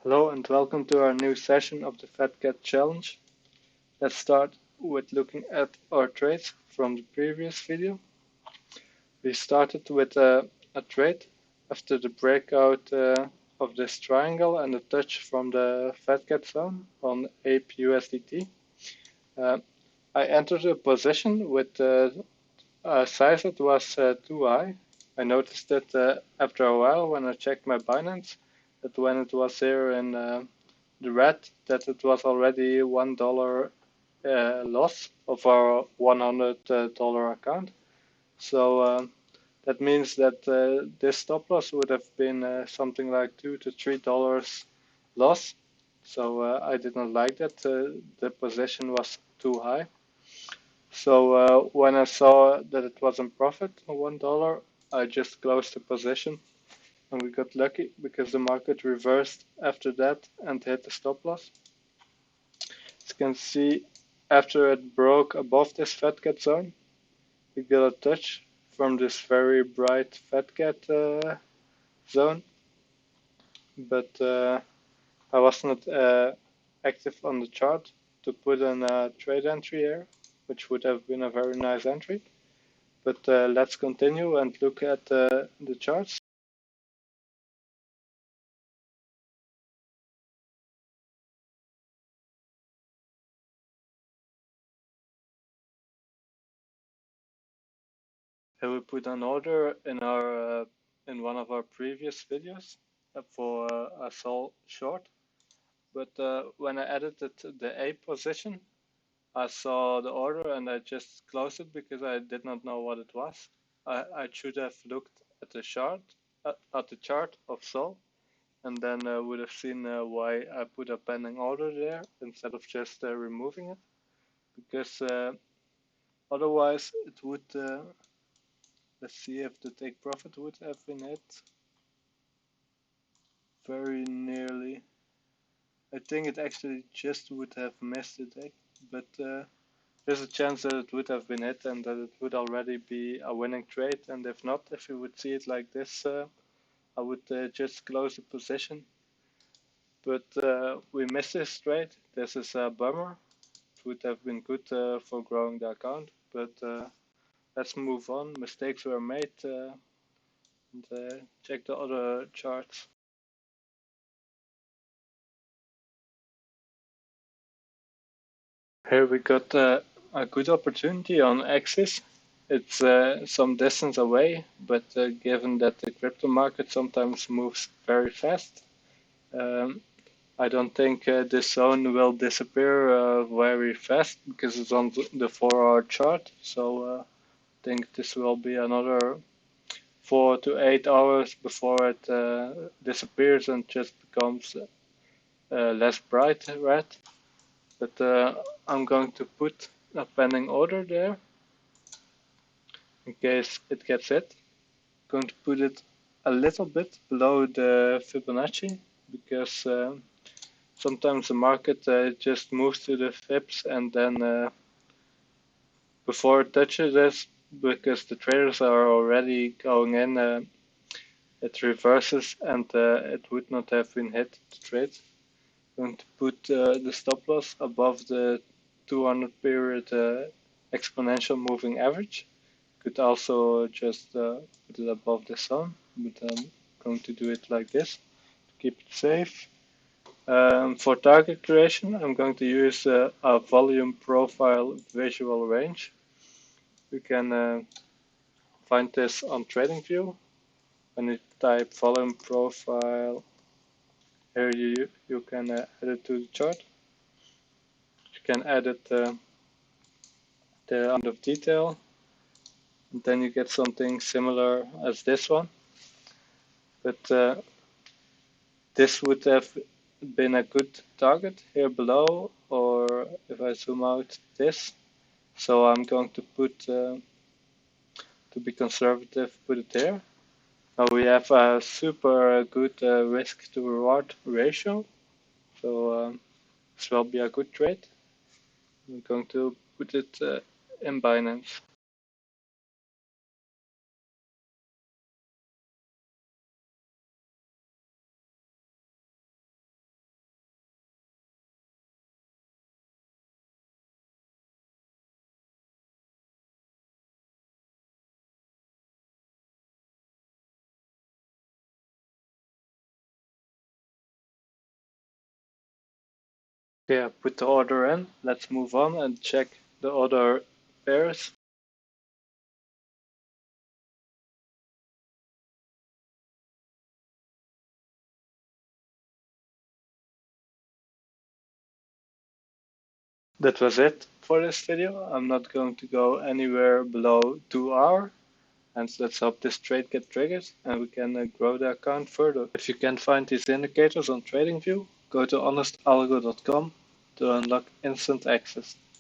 Hello and welcome to our new session of the Fat Cat Challenge. Let's start with looking at our trades from the previous video. We started with a trade after the breakout of this triangle and a touch from the Fat Cat zone on Ape USDT. I entered a position with a size that was too high. I noticed that after a while when I checked my Binance, that when it was here in the red, that it was already $1 loss of our $100 account. So that means that this stop loss would have been something like $2 to $3 loss. So I did not like that. The position was too high. So when I saw that it was in profit of $1, I just closed the position, and we got lucky because the market reversed after that and hit the stop loss. As you can see, after it broke above this fat cat zone, we got a touch from this very bright fat cat zone, but I was not active on the chart to put in a trade entry here, which would have been a very nice entry. But let's continue and look at the charts. Here we put an order in our in one of our previous videos for a sol short. But when I edited the A position, I saw the order and I just closed it because I did not know what it was. I should have looked at the chart of Sol, and then would have seen why I put a pending order there instead of just removing it. Because otherwise it would. Let's see if the take profit would have been hit. Very nearly. I think it actually just would have missed it, but there's a chance that it would have been hit and that it would already be a winning trade. And if not, if you would see it like this, I would just close the position. But we missed this trade. This is a bummer. It would have been good for growing the account, but let's move on. Mistakes were made, and check the other charts. Here we got a good opportunity on Axis. It's some distance away, but given that the crypto market sometimes moves very fast, I don't think this zone will disappear very fast because it's on the 4-hour chart. So I think this will be another 4 to 8 hours before it disappears and just becomes less bright red. But I'm going to put a pending order there in case it gets hit. I'm going to put it a little bit below the Fibonacci because sometimes the market just moves to the Fibs and then before it touches this, because the traders are already going in, it reverses and it would not have been hit the trade. I'm going to put the stop loss above the 200 period exponential moving average. Could also just put it above the sun, but I'm going to do it like this to keep it safe. For target creation, I'm going to use a volume profile visual range. You can find this on TradingView. When you type volume profile, here you can add it to the chart. You can add it the amount of detail, and then you get something similar as this one. But this would have been a good target here below, or if I zoom out this. So I'm going to put, to be conservative, put it there. Now we have a super good risk to reward ratio. So this will be a good trade. I'm going to put it in Binance. Yeah, put the order in. Let's move on and check the other pairs. That was it for this video. I'm not going to go anywhere below 2 hours. And let's hope this trade gets triggered and we can grow the account further. If you can't find these indicators on TradingView, go to honestalgo.com to unlock instant access.